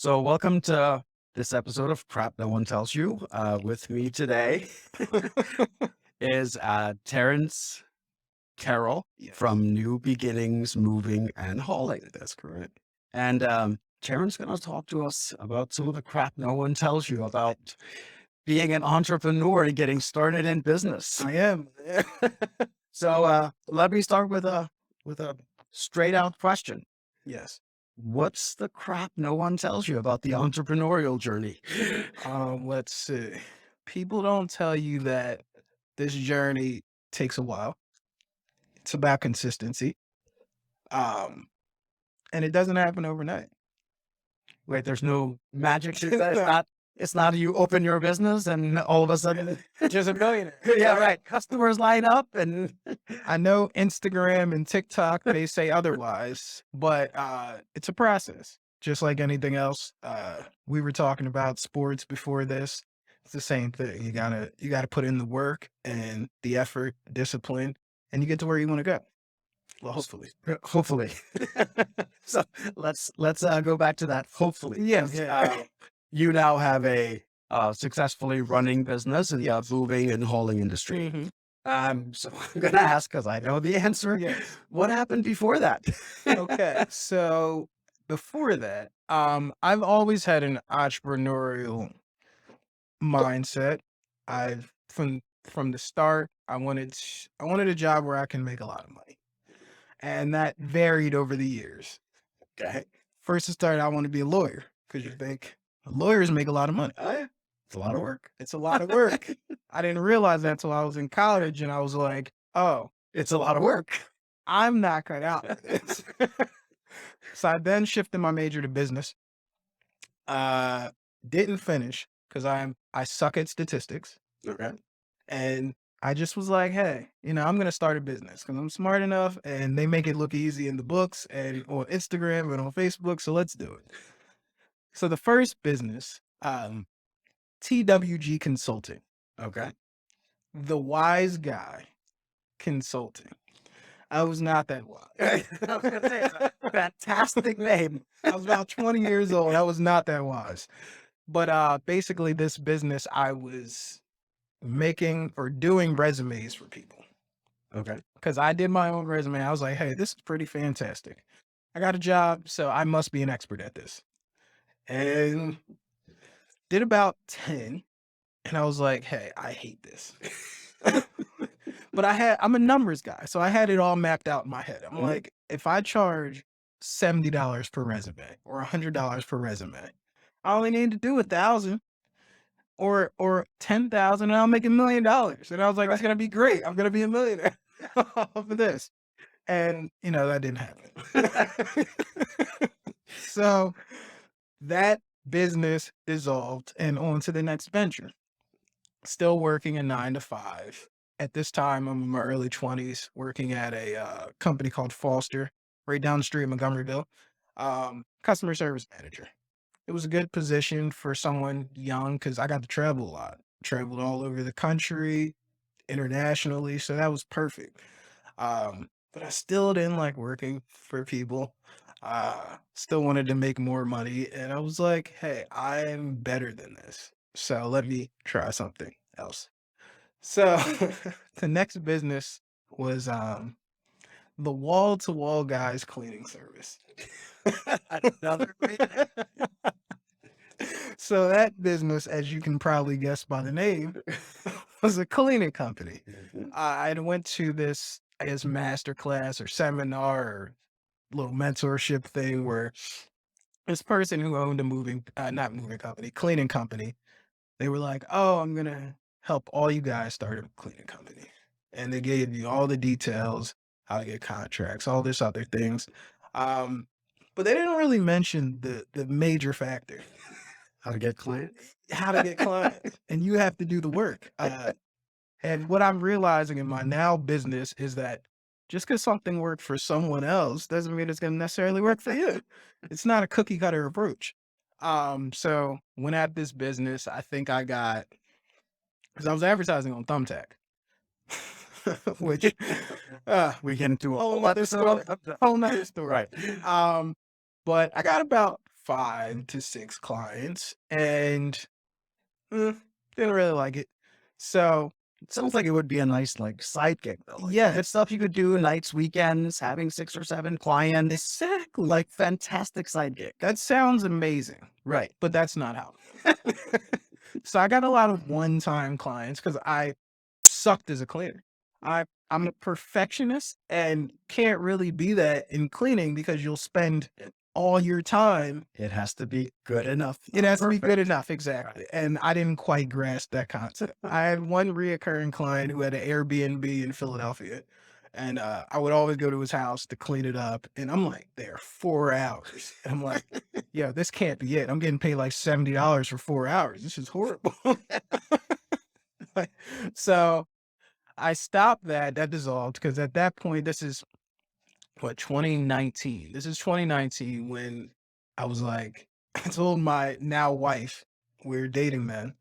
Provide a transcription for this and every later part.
So, welcome to this episode of Crap No One Tells You. With me today is Terrence Carroll Yes, from New Beginnings Moving and Hauling. that's correct. And Terrence going to talk to us about some of the crap no one tells you about being an entrepreneur and getting started in business. I am. So, let me start with a straight out question. Yes. What's the crap no one tells you about the entrepreneurial journey? Let's see. People don't tell you that this journey takes a while. It's about consistency. Um, and it doesn't happen overnight. Wait, there's no magic to that. It's not you open your business and all of a sudden, Just a millionaire. yeah, right. Customers line up and I know Instagram and TikTok, they say otherwise, but it's a process. Just like anything else. We were talking about sports before this. It's the same thing. You gotta put in the work and the effort, discipline, and you get to where you want to go. Well, hopefully. hopefully. So let's go back to that. Hopefully, Yes. you now have a successfully running business in the moving and hauling industry. So I'm gonna ask because I know the answer. Yes. What happened before that? Okay. So before that, I've always had an entrepreneurial mindset. I've from the start, I wanted a job where I can make a lot of money. And that varied over the years. Okay. First it started, I want to be a lawyer because you think lawyers make a lot of money. Oh, yeah. It's a lot of work. It's a lot of work. I didn't realize that until I was in college and I was like, oh, It's a lot of work. I'm not cut out for this. So I then shifted my major to business. Didn't finish because I suck at statistics. Okay. And I just was like, hey, I'm going to start a business because I'm smart enough and they make it look easy in the books and on Instagram and on Facebook. So let's do it. So the first business, TWG Consulting, Okay. the wise guy consulting. I was not that wise. I was gonna say, it's a fantastic name. I was about 20 years old. I was not that wise. But basically this business, I was making or doing resumes for people. Okay. Because I did my own resume. I was like, hey, this is pretty fantastic. I got a job, so I must be an expert at this. And did about 10. And I was like, hey, I hate this. But I'm a numbers guy. So I had it all mapped out in my head. I'm like, if I charge $70 per resume or $100 per resume, I only need to do 1,000 or 10,000 and I'll make $1 million. And I was like, that's going to be great. I'm going to be a millionaire off of this. And, that didn't happen. So that business dissolved and on to the next venture. Still working a 9 to 5. At this time, I'm in my early 20s, working at a company called Foster, right down the street in Montgomeryville. Customer service manager. It was a good position for someone young because I got to travel a lot. Traveled all over the country, internationally, so that was perfect. But I still didn't like working for people. Still wanted to make more money, and I was like, hey, I'm better than this. So let me try something else. So the next business was the wall-to-wall guys cleaning service. Another great name. So that business, as you can probably guess by the name, was a cleaning company. I went to this, I guess, master class or seminar or little mentorship thing where this person who owned a cleaning company, they were like, oh, I'm going to help all you guys start a cleaning company. And they gave you all the details, how to get contracts, all this other things. But they didn't really mention the major factor, How to get clients? how to get clients. And you have to do the work. And what I'm realizing in my now business is that just because something worked for someone else doesn't mean it's going to necessarily work for you. It's not a cookie cutter approach. So when at this business, I think I got, because I was advertising on Thumbtack, which We get into a whole nother story. Whole nother story. Right. But I got about 5 to 6 clients, and didn't really like it. So It sounds like it would be a nice like side gig though. Like, yeah, it's stuff you could do nights, weekends, having 6 or 7 clients. exactly. Like fantastic side gig. That sounds amazing, Right. but that's not how. So I got a lot of one-time clients because I sucked as a cleaner. I'm a perfectionist and can't really be that in cleaning because you'll spend all your time. It has to be good enough. It has to be good Perfect. enough, exactly. And I didn't quite grasp that concept. I had one reoccurring client who had an Airbnb in Philadelphia, and I would always go to his house to clean it up. And I'm like, there 4 hours. And I'm like, yo, this can't be it. I'm getting paid like $70 for 4 hours. This is horrible. Like, so I stopped that. That dissolved because at that point, this is what 2019. This is 2019 when I was like, I told my now wife, we are dating then,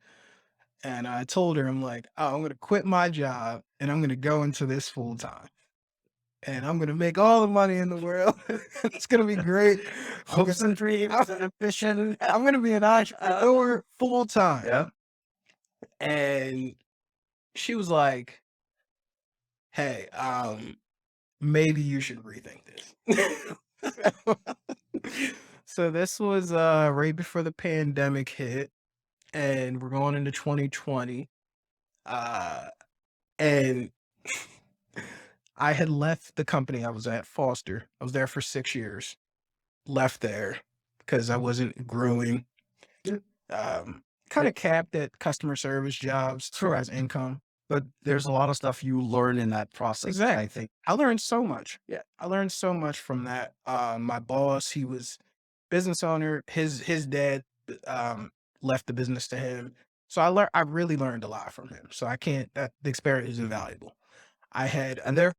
and I told her, I'm like, oh, I'm gonna quit my job and I'm gonna go into this full time. And I'm gonna make all the money in the world. It's gonna be great. Hopes and dreams and ambition. I'm gonna be an entrepreneur full time. Yeah. And she was like, hey, maybe you should rethink this. So this was right before the pandemic hit, and we're going into 2020. And I had left the company I was at, Foster. I was there for 6 years. Left there because I wasn't growing. Kind of capped at customer service jobs as far as income. But there's a lot of stuff you learn in that process. Exactly. I think. I learned so much. Yeah, I learned so much from that. My boss, he was business owner. His dad left the business to him, so I really learned a lot from him. So I can't. That the experience is invaluable. I had And they're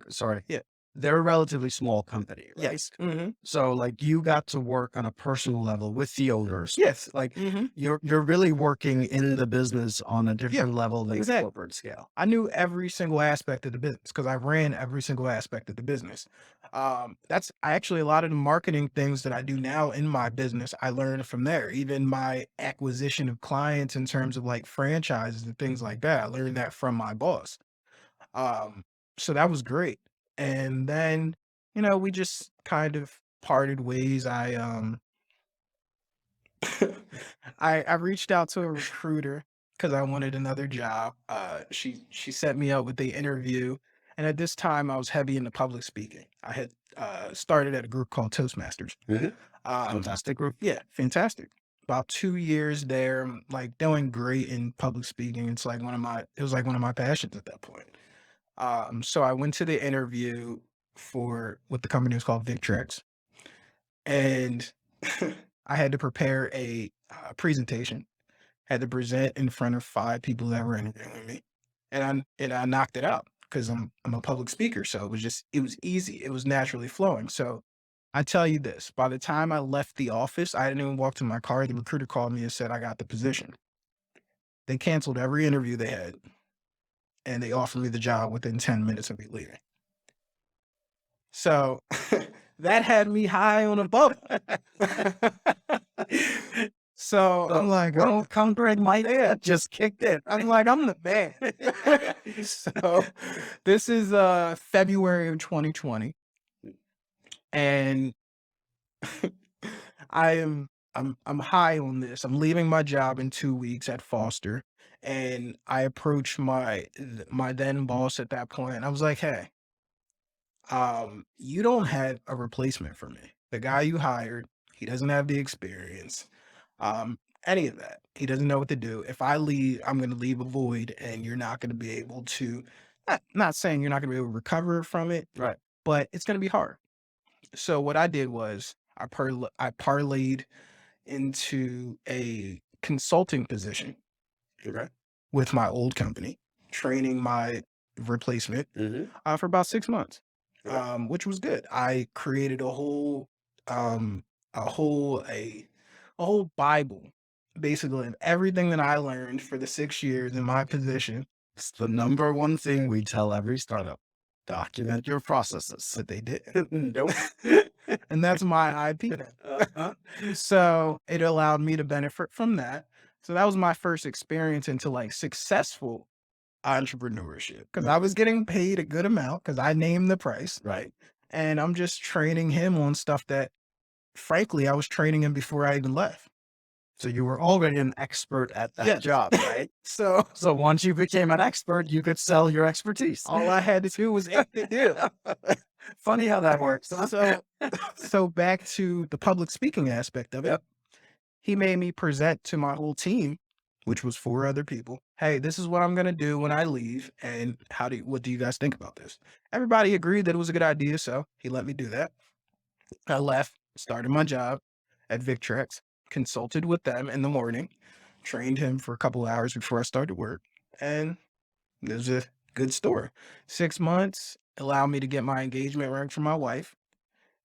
sorry. Yeah. They're a relatively small company, right? yes, mm-hmm. So like you got to work on a personal level with the owners. yes, Like mm-hmm. you're really working in the business on a different level than exactly. corporate scale. I knew every single aspect of the business because I ran every single aspect of the business. That's actually a lot of the marketing things that I do now in my business. I learned from there. Even my acquisition of clients in terms of like franchises and things like that, I learned that from my boss. So that was great. And then, we just kind of parted ways. I reached out to a recruiter because I wanted another job. She set me up with the interview, and at this time I was heavy into public speaking. I had started at a group called Toastmasters. Mhm. Fantastic group. Yeah, fantastic. About 2 years there, like doing great in public speaking. It was like one of my passions at that point. So I went to the interview for what the company was called Victrex, and I had to prepare a presentation. Had to present in front of 5 people that were interviewing me, and I knocked it out because I'm a public speaker. So it was easy. It was naturally flowing. So I tell you this: by the time I left the office, I didn't even walk to my car. The recruiter called me and said I got the position. They canceled every interview they had, and they offered me the job within 10 minutes of me leaving. So that had me high on a bubble. So I'm like, well, countering my dad just kicked in. I'm like, I'm the man. So this is February of 2020. And I'm high on this. I'm leaving my job in 2 weeks at Foster. And I approached my then boss at that point. I was like, hey, you don't have a replacement for me. The guy you hired, he doesn't have the experience. Any of that. He doesn't know what to do. If I leave, I'm going to leave a void and you're not going to be able to, not saying you're not going to be able to recover from it, Right. but it's going to be hard. So what I did was I parlayed into a consulting position Okay. with my old company, training my replacement Mm-hmm. for about 6 months, Okay. which was good. I created a whole Bible, basically, of everything that I learned for the 6 years in my position. It's the number one thing we tell every startup. Document your processes. But they did. Nope. and that's my IP. Uh-huh. So it allowed me to benefit from that. So that was my first experience into like successful entrepreneurship because I was getting paid a good amount because I named the price. Right. And I'm just training him on stuff that, frankly, I was training him before I even left. So you were already an expert at that Yes. job, right? So So once you became an expert, you could sell your expertise. all I had to do was ink the deal. Funny how that works. Huh? So back to the public speaking aspect of it. Yep. He made me present to my whole team, which was 4 other people. Hey, this is what I'm gonna do when I leave, and what do you guys think about this? Everybody agreed that it was a good idea, so he let me do that. I left, started my job at Victrex, consulted with them in the morning, trained him for a couple hours before I started work, and it was a good story. 6 months allowed me to get my engagement ring for my wife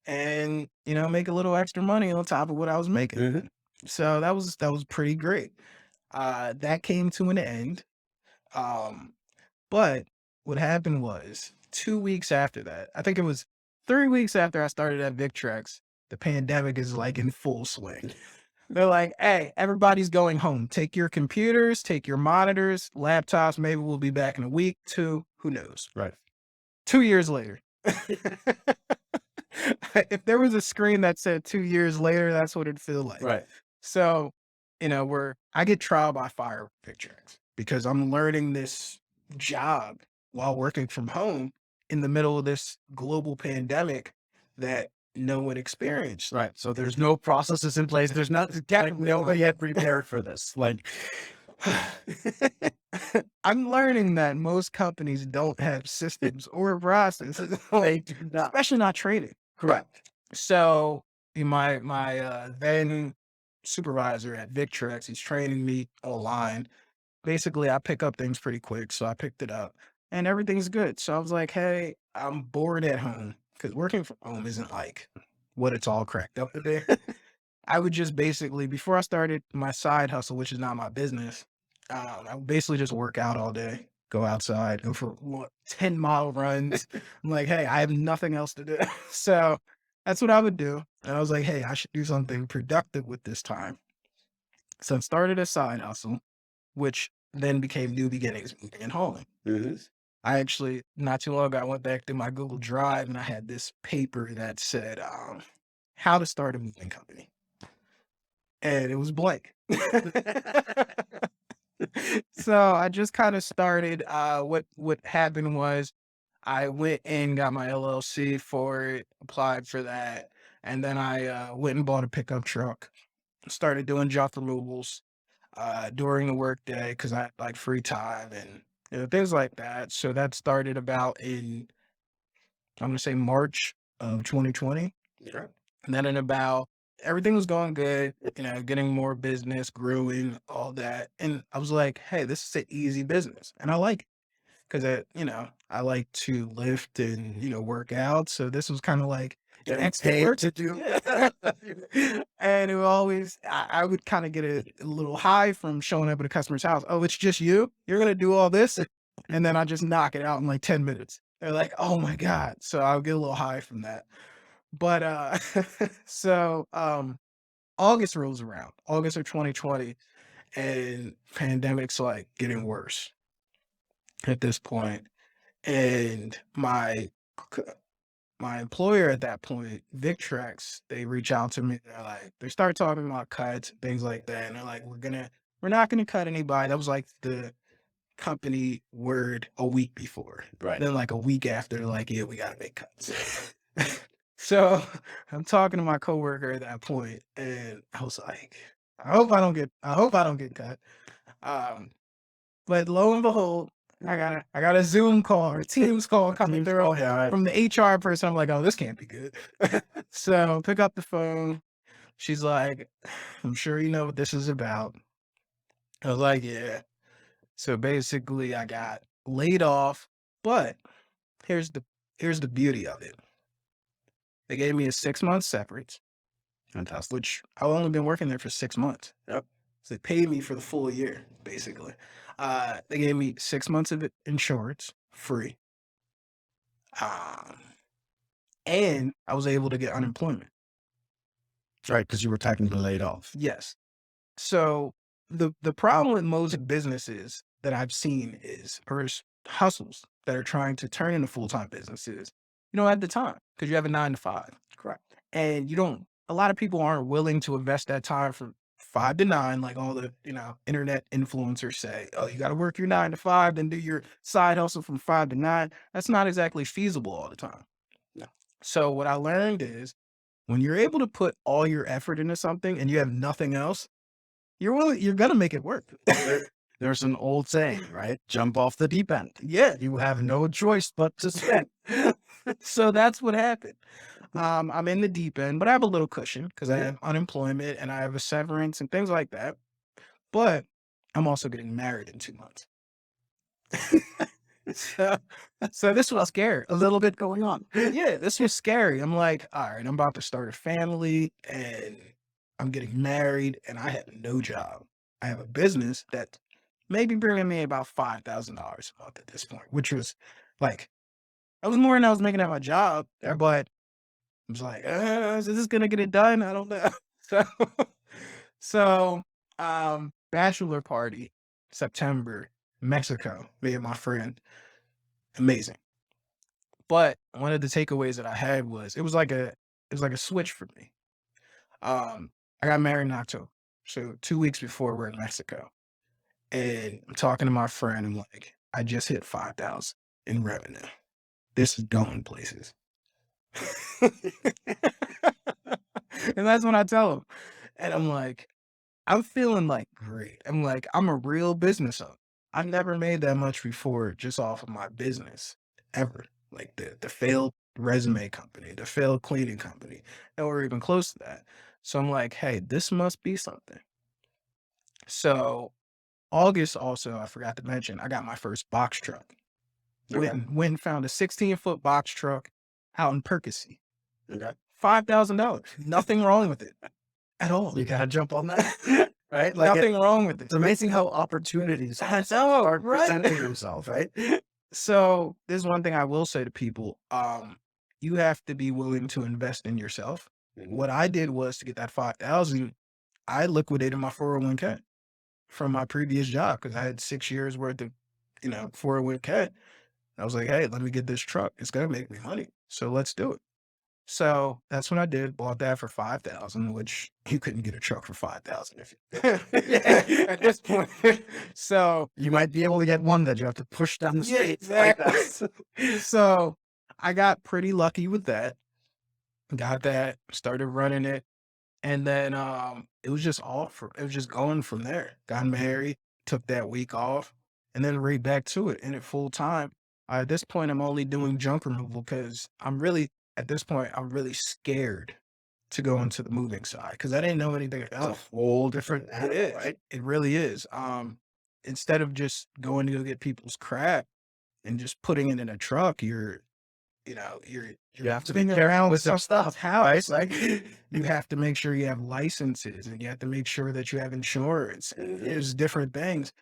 and, make a little extra money on top of what I was making. Mhm. So that was pretty great. That came to an end. Um, but what happened was 2 weeks after that, I think it was 3 weeks after I started at Victrex, the pandemic is like in full swing. They're like, hey, everybody's going home. Take your computers, take your monitors, laptops. Maybe we'll be back in a week, 2, who knows? Right. 2 years later. If there was a screen that said 2 years later, that's what it'd feel like. Right. So, I get trial by fire with Victrex because I'm learning this job while working from home in the middle of this global pandemic that no one experienced. Right. So there's no processes in place. There's not like nobody had prepared for this. Like I'm learning that most companies don't have systems or processes, they do not. especially not trading. Correct. So my then supervisor at Victrex, he's training me online. Basically, I pick up things pretty quick, so I picked it up, and everything's good. So I was like, "Hey, I'm bored at home because working from home isn't like what it's all cracked up to be." I would just basically, before I started my side hustle, which is not my business, I would basically just work out all day, go outside, go for 10-mile runs. I'm like, hey, I have nothing else to do. So that's what I would do. And I was like, hey, I should do something productive with this time. So I started a side hustle, which then became New Beginnings Moving and Hauling. Mhm. I actually, not too long ago, I went back to my Google Drive and I had this paper that said, how to start a moving company. And it was blank. So I just kind of started. What happened was I went and got my LLC for it, applied for that, and then I went and bought a pickup truck. Started doing junk removals during the workday because I had like free time and things like that. So that started about in, I'm gonna say, March of 2020. Yeah. And then in about, everything was going good, getting more business, growing, all that. And I was like, hey, this is an easy business. And I like it because I like to lift and, work out. So this was kind of like an Getting extra paid work. to do. And it would always, I would kind of get a little high from showing up at a customer's house. Oh, it's just you? You're going to do all this? And then I just knock it out in like 10 minutes. They're like, oh my God. So I'll get a little high from that. But so August rolls around, August of 2020, and pandemic's like getting worse at this point. And c- my employer at that point, Victrex, they reach out to me. They start talking about cuts and things like that. And they're like, we're not gonna cut anybody. That was like the company word a week before. Right. Then like a week after, they're like, yeah, we gotta make cuts. So I'm talking to my coworker at that point, and I was like, I hope I don't get cut. Um, but lo and behold, I got a Zoom call or a Teams call coming through Oh yeah. Right. from the HR person. I'm like, oh, this can't be good. So pick up the phone. She's like, I'm sure you know what this is about. I was like, yeah. So basically, I got laid off, but here's the here's the beauty of it. They gave me a 6-month severance, Fantastic. which I've only been working there for 6 months. Yep. So they paid me for the full year, basically. They gave me 6 months of insurance free. Um, and I was able to get unemployment. That's right, because you were technically laid off. Yes. So the problem with most businesses that I've seen is or is hustles that are trying to turn into full-time businesses, you don't have the time because you have a 9 to 5. Correct. And you don't a lot of people aren't willing to invest that time from 5 to 9, like all the, internet influencers say. Oh, you gotta work your 9 to 5, then do your side hustle from 5 to 9. That's not exactly feasible all the time. No. So what I learned is when you're able to put all your effort into something and you have nothing else, you're gonna make it work. There's an old saying, right? Jump off the deep end. Yeah. You have no choice but to swim. So that's what happened. I'm in the deep end, but I have a little cushion because I have unemployment and I have a severance and things like that. But I'm also getting married in 2 months. so, so this was scary. A little bit going on. Yeah, this was scary. I'm like, all right, I'm about to start a family and I'm getting married and I have no job. I have a business that maybe bringing me about $5,000 a month at this point, which was like, that was more than I was making at my job, but I was like, is this gonna get it done? I don't know. So, bachelor party, September, Mexico, me and my friend, amazing. But one of the takeaways that I had was it was like a switch for me. I got married in October, so 2 weeks before we're in Mexico, and I'm talking to my friend. I'm like, I just hit 5,000 in revenue. This is going places. And that's when I tell him. And I'm like, I'm feeling like great. I'm like, I'm a real business owner. I've never made that much before just off of my business ever. Like the failed resume company, the failed cleaning company, or even close to that. So I'm like, hey, this must be something. So August also, I forgot to mention, I got my first box truck. Okay. Went and found a 16-foot box truck out in Percy. Okay. $5,000. Nothing wrong with it at all. You gotta jump on that. Right? Like Nothing wrong with it. it's amazing how opportunities I know, start right? presenting themselves, right? So there's one thing I will say to people. You have to be willing to invest in yourself. What I did was to get that 5,000, I liquidated my 401k from my previous job because I had 6 years worth of, 401k. I was like, hey, let me get this truck. It's gonna make me money. So let's do it. So that's what I did. Bought that for 5,000, which you couldn't get a truck for 5,000 if you at this point. So You might be able to get one that you have to push down the yeah, street like exactly. that. So I got pretty lucky with that. Got that, started running it, and then it was just it was just going from there. Got married, took that week off, and then right back to it, in it full time. At this point, I'm only doing junk removal because at this point, I'm really scared to go into the moving side because I didn't know anything It's a about it. whole different It animal, is. right? It really is. Instead of just going to go get people's crap and just putting it in a truck, You have to be figuring careful out with some stuff, right? like you have to make sure you have licenses and you have to make sure that you have insurance and there's different things.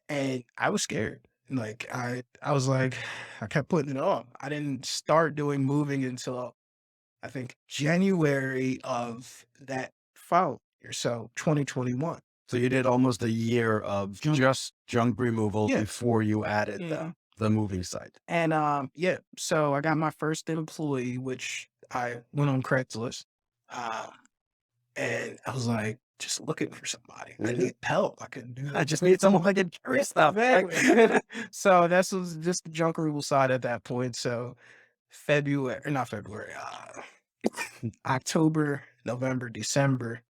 And I was scared. Like I was like, I kept putting it off. I didn't start doing moving until I think January of that following year, so 2021. So you did almost a year of just junk removal Yeah. before you added Mhm. the moving site. And yeah, so I got my first employee, which I went on Craigslist. Um, and I was like, just looking for somebody. I Mhm. need help. I couldn't do I that. just need someone who can carry stuff. Exactly. So that's was just the junk removal side at that point. So not February, October, November, December,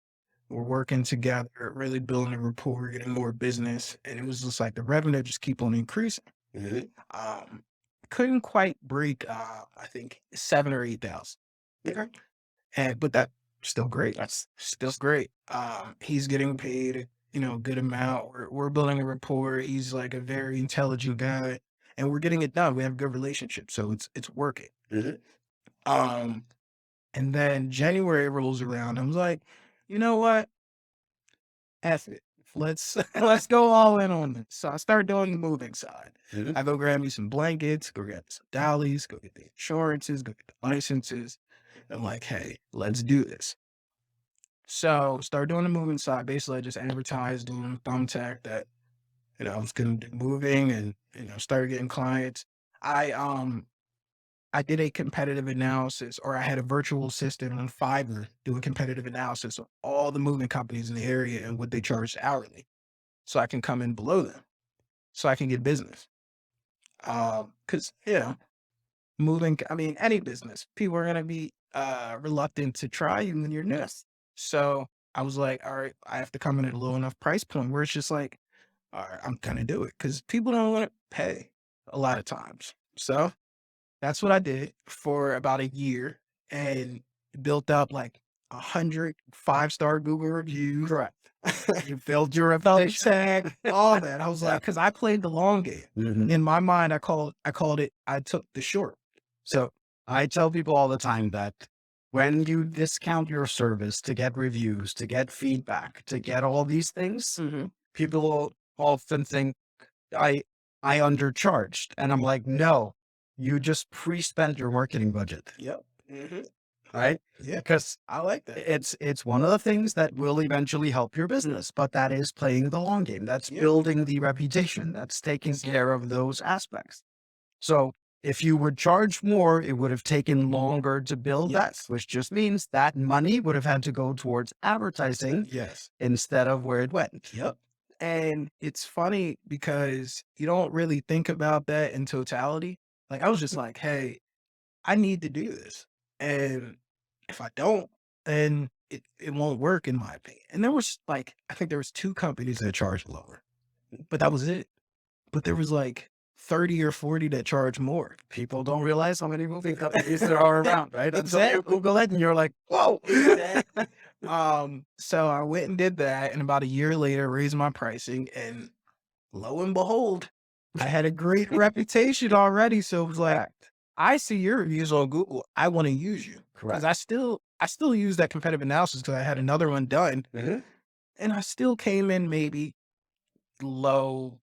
we're working together, really building a rapport, getting more business. And it was just like the revenue just keep on increasing. Mhm. Um, couldn't quite break, I think 7 or 8,000. Okay. But that's still great. That's still great. He's getting paid, a good amount. We're building a rapport. He's like a very intelligent guy, and we're getting it done. We have a good relationship, so it's working. Mhm. Um, and then January rolls around. I'm like, you know what? F it. Let's let's go all in on this. So I start doing the moving side. Mhm. I go grab me some blankets, go grab me some dollies, go get the insurances, go get the licenses. I'm like, hey, let's do this. So start doing the moving side. Basically, I just advertised on Thumbtack that, I was going to do moving and, started getting clients. I, I did a competitive analysis, or I had a virtual assistant on Fiverr do a competitive analysis of all the moving companies in the area and what they charge hourly. So I can come in below them so I can get business. Cause moving, I mean, any business, people are going to be, reluctant to try you when you're new. So I was like, all right, I have to come in at a low enough price point where it's just like, all right, I'm going to do it because people don't want to pay a lot of times. So that's what I did for about a year and built up like 100 5-star Google reviews. Correct. You built your reputation, all that. I was like, because I played the long game. Mhm. In my mind, I called it. I took the short. So I tell people all the time that when you discount your service to get reviews, to get feedback, to get all these things, people will often think I I undercharged. And I'm like, no, you just pre-spent your marketing budget, Yep. Hmm. right? Yeah, Because I like that. it's one of the things that will eventually help your business, but that is playing the long game. That's Yeah. building the reputation. That's taking care of those aspects. So if you would charge more, it would have taken longer to build that, Yes. which just means that money would have had to go towards advertising Yes. instead of where it went. Yep. And it's funny because you don't really think about that in totality. Like I was just like, hey, I need to do this. And if I don't, then it won't work in my opinion. And there was like, I think there was 2 companies that charged lower, but that was it. But there was like 30 or 40 that charge more. People don't realize how many moving companies there are around, right? Until you Exactly. Google it and you're like, whoa. Exactly. So I went and did that, and about a year later, raised my pricing, and lo and behold, I had a great reputation already. So it was like, Correct. I see your reviews on Google. I want to use you because Correct. I still use that competitive analysis because I had another one done, Mhm. and I still came in maybe low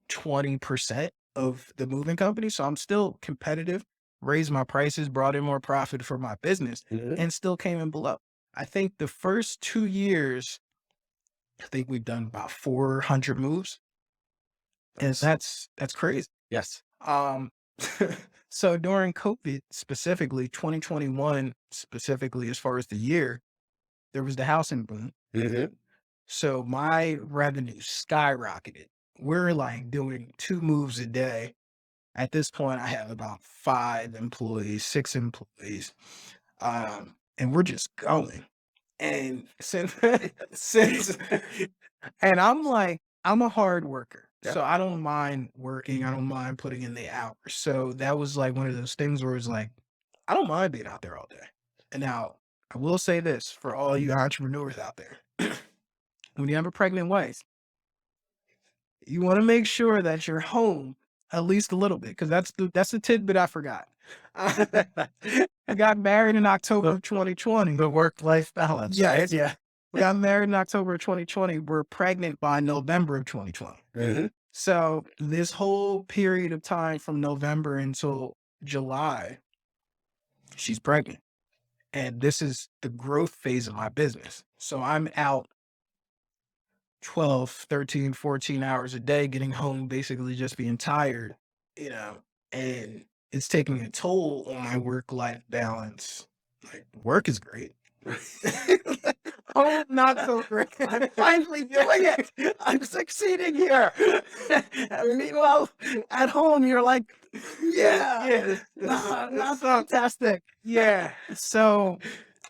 20% of the moving company. So I'm still competitive, raised my prices, brought in more profit for my business, Mhm. and still came in below. I think the first 2 years, I think we've done about 400 moves, and that's crazy. Yes. Um, so during COVID, specifically 2021, specifically as far as the year, there was the housing boom. Mhm. So my revenue skyrocketed. We're like doing 2 moves a day. At this point, I have about 5 employees, 6 employees, and we're just going. And since since and I'm like, I'm a hard worker. Yeah. So I don't mind working. I don't mind putting in the hours. So that was like one of those things where it's like, I don't mind being out there all day. And now I will say this for all you entrepreneurs out there. When you have a pregnant wife, you want to make sure that you're home at least a little bit, because that's the tidbit I forgot. I got married in October of 2020. The work-life balance, right? Yes. Yeah. We got married in October of 2020. We're pregnant by November of 2020. Mhm. So this whole period of time from November until July, she's pregnant. And this is the growth phase of my business. So I'm out 12, 13, 14 hours a day, getting home, basically just being tired, and it's taking a toll on my work-life balance. Like, work is great. Oh, not so great. I'm finally doing it. I'm succeeding here. And meanwhile, at home, you're like, yeah, Yeah. not fantastic. Yeah. So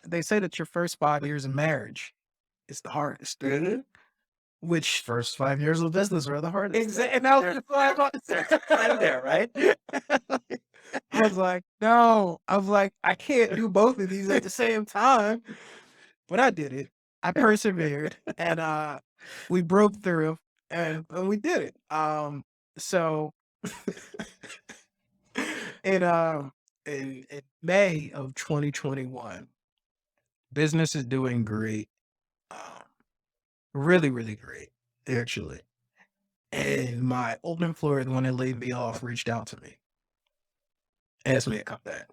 they say that your first 5 years of marriage is the hardest, Mhm. which First 5 years of business are the hardest. exactly. And I was just like, There's a trend there, right? I was like, no. I was like, I can't do both of these at the same time. But I did it. I persevered, and we broke through, and we did it. So in in May of 2021, business is doing great. Um, really, really great, actually. And my old employer, the one that laid me off, reached out to me, asked me to come back.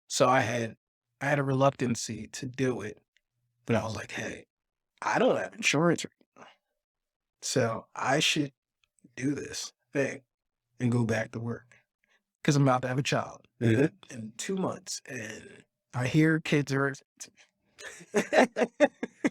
So I had a reluctancy to do it, but I was like, hey, I don't have insurance right now, so I should do this thing and go back to work because I'm about to have a child in 2 months, and I hear kids are.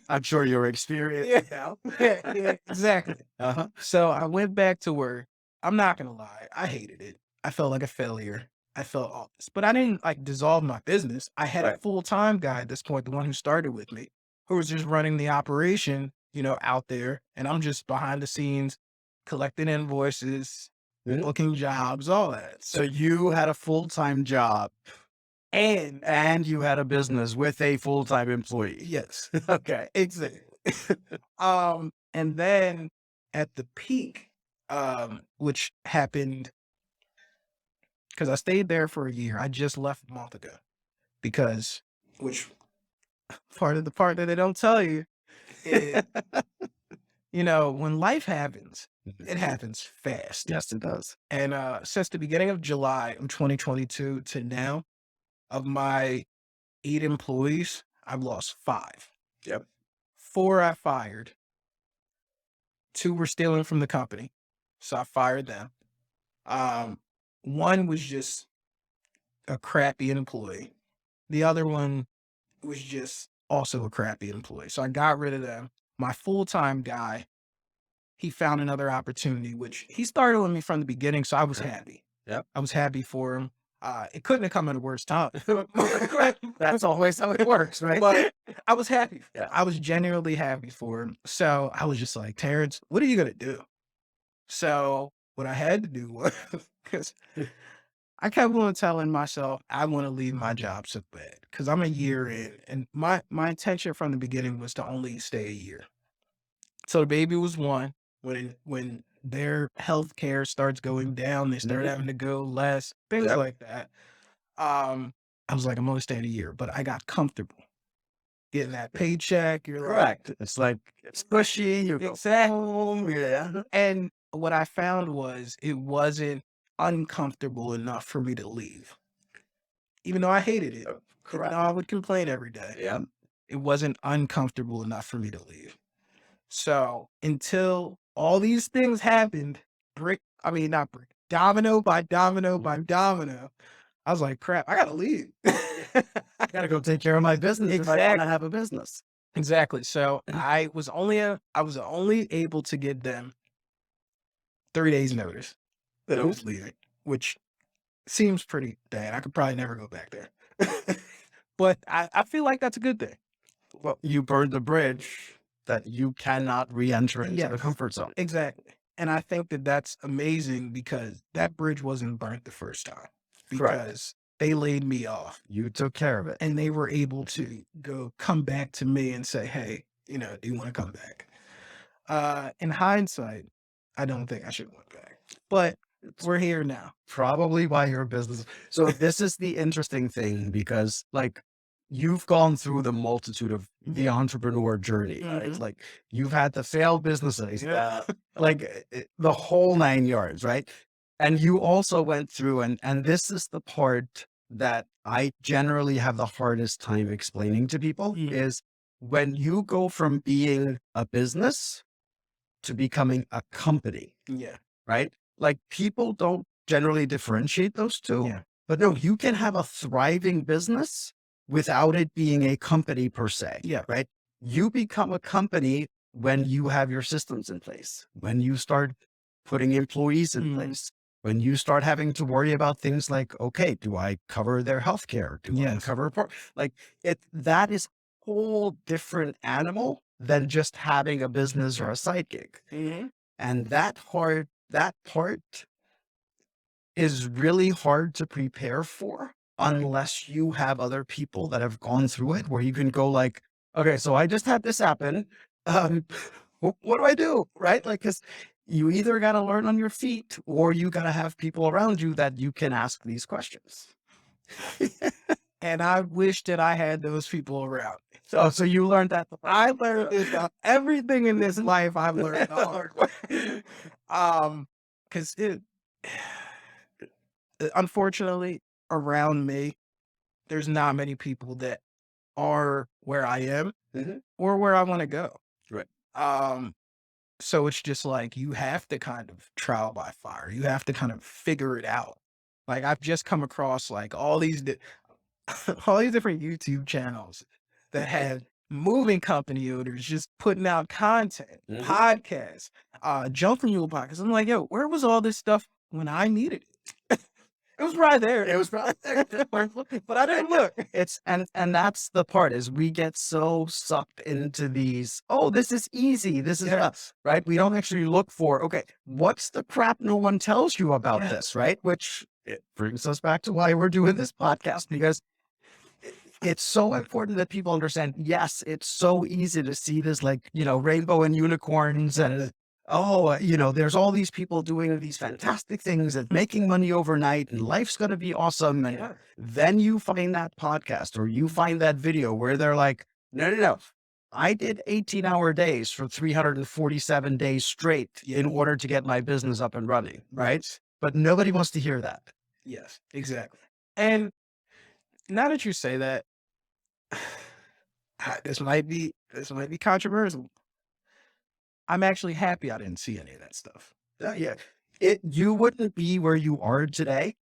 I'm sure you're experienced. Yeah, yeah, exactly. Uh-huh. So I went back to work. I'm not gonna lie, I hated it. I felt like a failure. I felt all this, but I didn't like dissolve my business. I had a Right. full-time guy at this point, the one who started with me, who was just running the operation, out there, and I'm just behind the scenes collecting invoices, Mhm. booking jobs, all that. So you had a full-time job And and you had a business with a full-time employee. yes, Okay. exactly. And then at the peak, which happened because I stayed there for a year. I just left a month ago because, which part of the part that they don't tell you is, when life happens, it happens fast. Yes, it does. And since the beginning of July of 2022 to now, of my 8 employees, I've lost 5. Yep. 4 I fired. 2 were stealing from the company, so I fired them. Um, One was just a crappy employee. The other one was just also a crappy employee. So I got rid of them. My full-time guy, he found another opportunity, which he started with me from the beginning. So I was happy. Yep. I was happy for him. It couldn't have come at a worse time. That's always how it works, right? But I was happy. Yeah. I was genuinely happy for him. So I was just like, Terrence, what are you going to do? So what I had to do was, because I kept on telling myself I want to leave my job so bad because I'm a year in, and my intention from the beginning was to only stay a year. So the baby was 1. When their health care starts going down, they start having to go less, things Yep. like that. I was like, I'm only staying a year, but I got comfortable getting that paycheck. You're like, Correct. It's like it's pushy. You go exactly. home. Yeah. And what I found was it wasn't uncomfortable enough for me to leave. Even though I hated it, even Correct. though I would complain every day, Yeah. it wasn't uncomfortable enough for me to leave. So until all these things happened, not brick, domino by domino by domino, I was like, crap, I gotta leave. I gotta go take care of my business if I want Exactly. to have a business. Exactly. So I was only able to give them 3 days notice that I was leaving, which seems pretty bad. I could probably never go back there. But I feel like that's a good thing. Well, you burned the bridge that you cannot re-enter into the Yes. comfort zone. Exactly. And I think that that's amazing because that bridge wasn't burnt the first time Correct. because they laid me off You took care of it. and they were able to come back to me and say, hey, do you want to come back? In hindsight, I don't think I should have went back, but we're here now. Probably why your business. So this is the interesting thing because like you've gone through the multitude of the entrepreneur journey, right? Mhm. Like you've had the failed businesses, Yeah. like the whole 9 yards, right? And you also went through, and this is the part that I generally have the hardest time explaining to people Mhm. is when you go from being a business to becoming a company, Yeah. right? Like people don't generally differentiate those two. Yeah. But no, you can have a thriving business without it being a company per se. Yeah. Right. You become a company when you have your systems in place, when you start putting employees in Mhm. place, when you start having to worry about things like, okay, do I cover their health care? Do I Yes. cover like that is a whole different animal than just having a business or a side gig. Mhm. And that part is really hard to prepare for unless you have other people that have gone through it where you can go like, okay, so I just had this happen. Um, what do I do? Right? Like, cause you either got to learn on your feet or you got to have people around you that you can ask these questions. And I wish that I had those people around. So you learned that. I learned this everything in this life I've learned the hard way. Because it unfortunately around me, there's not many people that are where I am Mhm. or where I want to go. Right. Um, so it's just like you have to kind of trial by fire. You have to kind of figure it out. Like I've just come across like all these all these different YouTube channels that have moving company owners just putting out content, Mhm. podcasts, jump from your podcasts. I'm like, yo, where was all this stuff when I needed it? It was right there. It was probably But I didn't look. it's and that's the part is we get so sucked into these, oh, this is easy. This is Yes. right. We don't actually look for, okay, what's the crap no one tells you about Yes. this, right? Which it brings us back to why we're doing this podcast, because it's so important that people understand, yes, it's so easy to see this, like, rainbow and unicorns and, oh, there's all these people doing these fantastic things and making money overnight and life's going to be awesome. And Yeah. then you find that podcast or you find that video where they're like, no, no, no. I did 18-hour days for 347 days straight in order to get my business up and running. Right. But nobody wants to hear that. Yes, exactly. And now that you say that, this might be controversial. I'm actually happy I didn't see any of that stuff Yeah. You wouldn't be where you are today.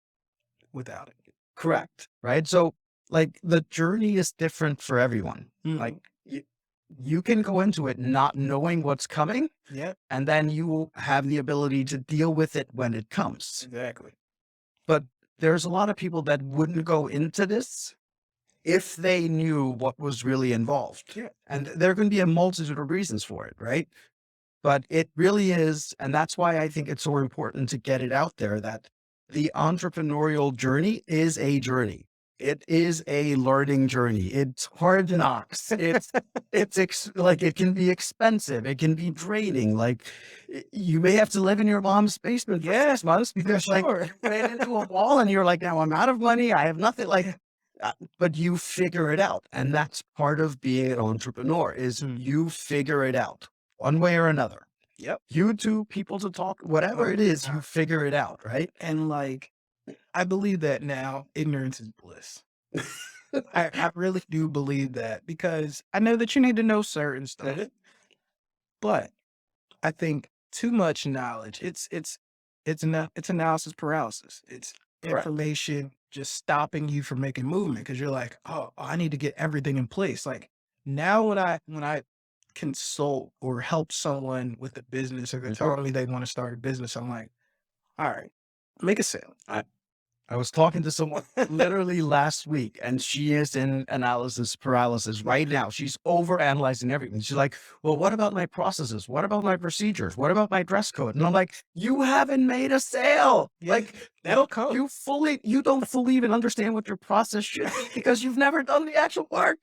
without it. Correct. Right. So, like, the journey is different for everyone. Mhm. Like, you can go into it not knowing what's coming, Yeah, and then you will have the ability to deal with it when it comes. exactly. But there's a lot of people that wouldn't go into this if they knew what was really involved. Yeah. And there can be a multitude of reasons for it, right? But it really is, and that's why I think it's so important to get it out there that the entrepreneurial journey is a journey. It is a learning journey. It's hard knocks. Like, it can be expensive. It can be draining. Like, you may have to live in your mom's basement for 6 months because, like, Sure. you ran into a wall and you're like, now I'm out of money. I have nothing. Like, but you figure it out, and that's part of being an entrepreneur is you figure it out one way or another. Yep. YouTube, people to talk, whatever it is, you figure it out, right? And like, I believe that now ignorance is bliss. I really do believe that because I know that you need to know certain stuff, but I think too much knowledge, it's analysis paralysis. It's Correct. information just stopping you from making movement because you're like, oh, I need to get everything in place. Like now when I consult or help someone with a business or they're telling me they want to start a business, I'm like, all right, make a sale. I was talking to someone literally last week, and she is in analysis paralysis right now. She's over analyzing everything. She's like, well, what about my processes? What about my procedures? What about my dress code? And I'm like, you haven't made a sale. Like, That'll come. you don't fully even understand what your process should be because you've never done the actual work.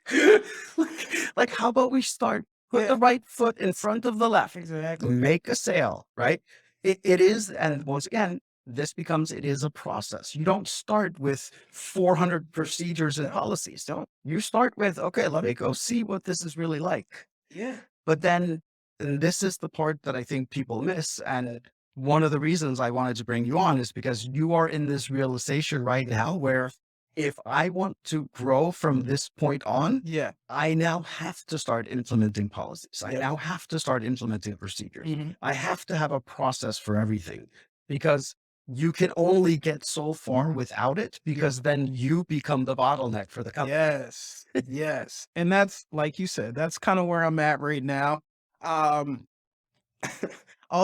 Like, how about we start? Put the right foot in front of the left. Exactly. Make a sale, right? It is, and once again, it is a process. You don't start with 400 procedures and policies. Don't you start with, okay, let me go see what this is really like. Yeah. But then, and this is the part that I think people miss. And one of the reasons I wanted to bring you on is because you are in this realization right now where if I want to grow from this point on, Yeah. I now have to start implementing policies. I now have to start implementing procedures. I have to have a process for everything because you can only get so far without it because then you become the bottleneck for the company. Yes. Yes. And that's like you said, that's kind of where I'm at right now. All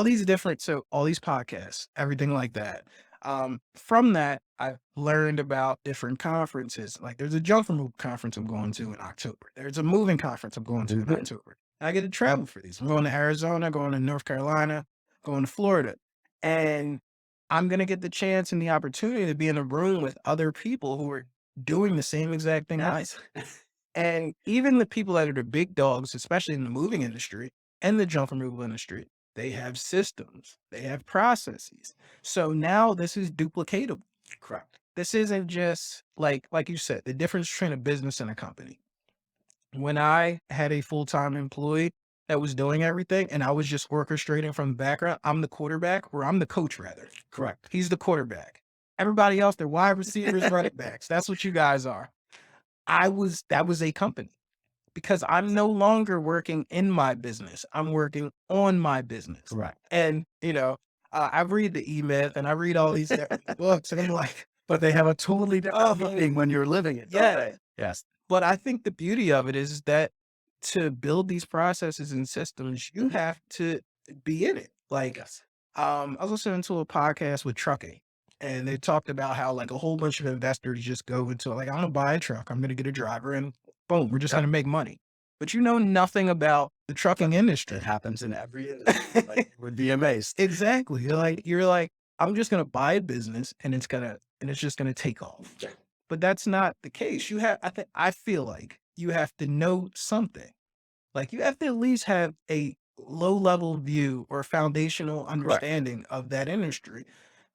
these podcasts, everything like that. From that, I've learned about different conferences. Like there's a junk removal conference I'm going to in October. There's a moving conference I'm going to in October. I get to travel for these. I'm going to Arizona, going to North Carolina, going to Florida. And I'm going to get the chance and the opportunity to be in a room with other people who are doing the same exact thing I do. And even the people that are the big dogs, especially in the moving industry and the junk removal industry, they have systems, they have processes. So now this is duplicatable. Correct. This isn't just like you said, the difference between a business and a company. When I had a full-time employee that was doing everything and I was just orchestrating from the background, I'm the quarterback, or I'm the coach rather. Correct. He's the quarterback. Everybody else, they're wide receivers, running backs. That's what you guys are. that was a company because I'm no longer working in my business. I'm working on my business. Correct. And, I read the email and I read all these different books and I'm like, But they have a totally different meaning when you're living it. Don't yeah. they? Yes. But I think the beauty of it is that to build these processes and systems, you have to be in it. Like, Yes. I was listening to a podcast with trucking, and they talked about how like a whole bunch of investors just go into like, I'm gonna buy a truck, I'm gonna get a driver, and boom, we're just Yep. gonna make money. But you know nothing about the trucking industry. It happens in every industry. Like, you would be amazed. Exactly. You're like, I'm just gonna buy a business and it's just gonna take off. But that's not the case. I feel like you have to know something. Like you have to at least have a low level view or foundational Correct. understanding of that industry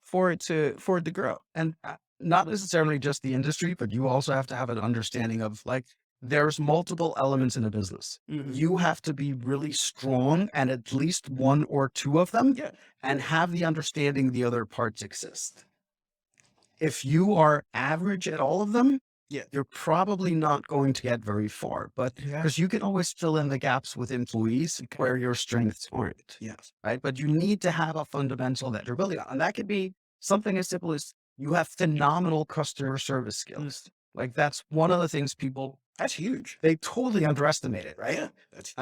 for it to grow. And not necessarily just the industry, but you also have to have an understanding of like, there's multiple elements in a business. You have to be really strong and at least one or two of them Yeah. and have the understanding the other parts exist. If you are average at all of them, Yeah. you're probably not going to get very far. But Yeah. because you can always fill in the gaps with employees where your strengths aren't. Yes. Right. But you need to have a fundamental that you're building on. And that could be something as simple as you have phenomenal customer service skills. Like that's one of the things That's huge. they totally underestimate it, right? Yeah. That's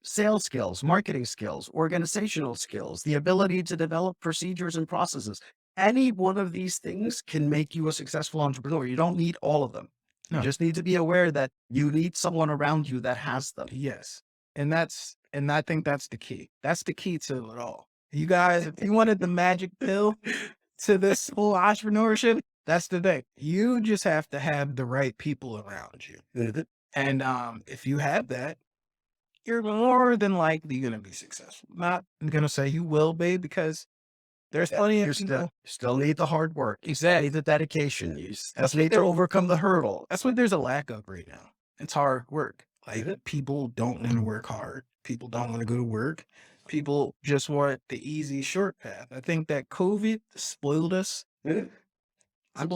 Sales skills, marketing skills, organizational skills, the ability to develop procedures and processes. Any one of these things can make you a successful entrepreneur. You don't need all of them. You No. just need to be aware that you need someone around you that has them. Yes. And I think that's the key. That's the key to it all. You guys, if you wanted the magic pill to this whole entrepreneurship, that's the thing. You just have to have the right people around you. And if you have that, you're more than likely going to be successful. Not going to say you will be because there's plenty of people. You still need the hard work. You still Exactly. need the dedication. You still That's need to overcome the hurdle. That's what there's a lack of right now. It's hard work. Like people don't want to work hard. People don't want to go to work. People just want the easy short path. I think that COVID spoiled us. I'm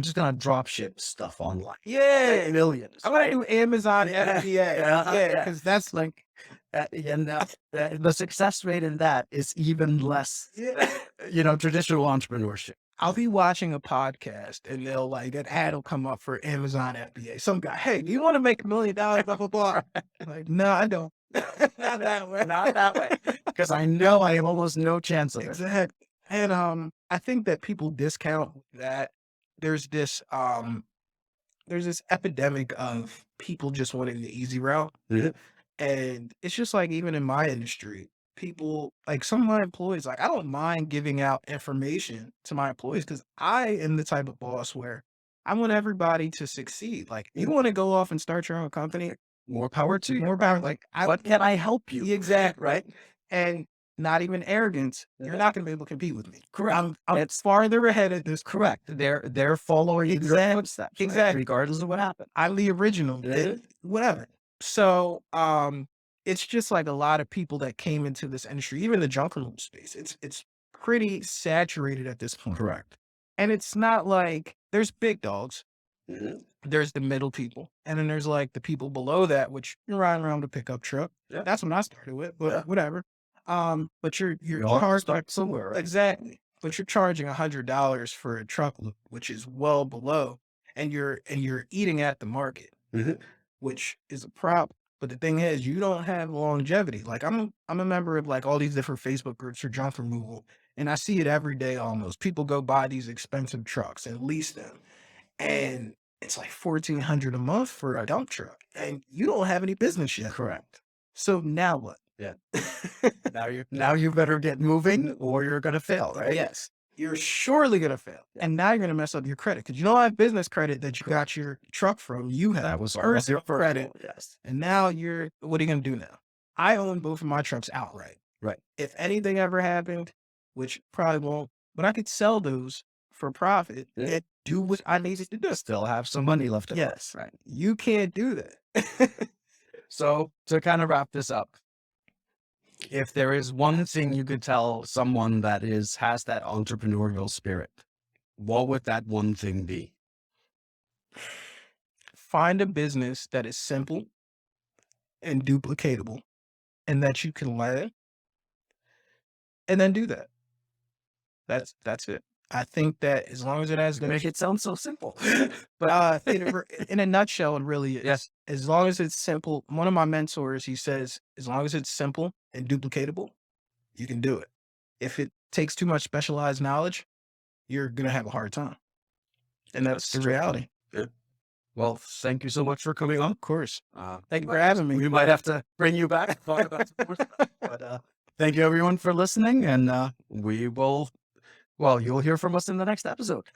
just gonna drop ship stuff online. Yeah. Millions. I'm gonna do Amazon FBA. Yeah. Because that's like And the success rate in that is even less, traditional entrepreneurship. I'll be watching a podcast and they'll like an ad will come up for Amazon FBA. Some guy, hey, do you want to make $1 million? Blah blah blah. I'm like, no, I don't. Not that way. Not that way. Because I know I have almost no chance of it. Exactly. And I think that people discount that there's this epidemic of people just wanting the easy route. And it's just like even in my industry, people like some of my employees, like I don't mind giving out information to my employees because I am the type of boss where I want everybody to succeed. Like you want to go off and start your own company, More power to you. more power. Like What can I help you? exactly right. And not even arrogance. You're not going to be able to compete with me. Correct. I'm farther ahead of this. Correct. They're following your footsteps. Right? Exactly. Regardless of what happened. I'm the original. Whatever. So it's just like a lot of people that came into this industry, even the junk room space. It's pretty saturated at this point. Correct. And it's not like there's big dogs. There's the middle people. And then there's like the people below that, which you're riding around a pickup truck. Yeah. That's when I started with, but whatever. But you're all charged start somewhere, right? exactly. But you're charging $100 for a truckload, which is well below, and you're eating at the market, which is a problem. But the thing is, you don't have longevity. Like I'm a member of like all these different Facebook groups for junk removal, and I see it every day almost. People go buy these expensive trucks and lease them, and it's like $1,400 a month for a dump truck, and you don't have any business yet. Correct. So now what? Yeah. Now you better get moving or you're gonna fail, right? Yes. You're surely gonna fail. And now you're gonna mess up your credit. Because you don't have business credit that you got your truck from. You have That was personal credit. Yes. And now what are you gonna do now? I own both of my trucks outright. Right. If anything ever happened, which probably won't, but I could sell those for profit and do what I needed to do. Still have some money left over. Yes. Right. You can't do that. So to kind of wrap this up, if there is one thing you could tell someone that has that entrepreneurial spirit, what would that one thing be? find a business that is simple and duplicatable and that you can learn, and then do that. That's it. I think that as long as it has You make the it sound so simple. But in a nutshell, it really is. Yes. As long as it's simple, one of my mentors, he says, as long as it's simple and duplicatable, you can do it. If it takes too much specialized knowledge, you're gonna have a hard time. And that's the true. reality. Yeah. Well, thank you so much for coming on. Of course. Thank you for But having me. we might have to bring you back and talk about some more stuff. But thank you everyone for listening, and we will. Well, you'll hear from us in the next episode.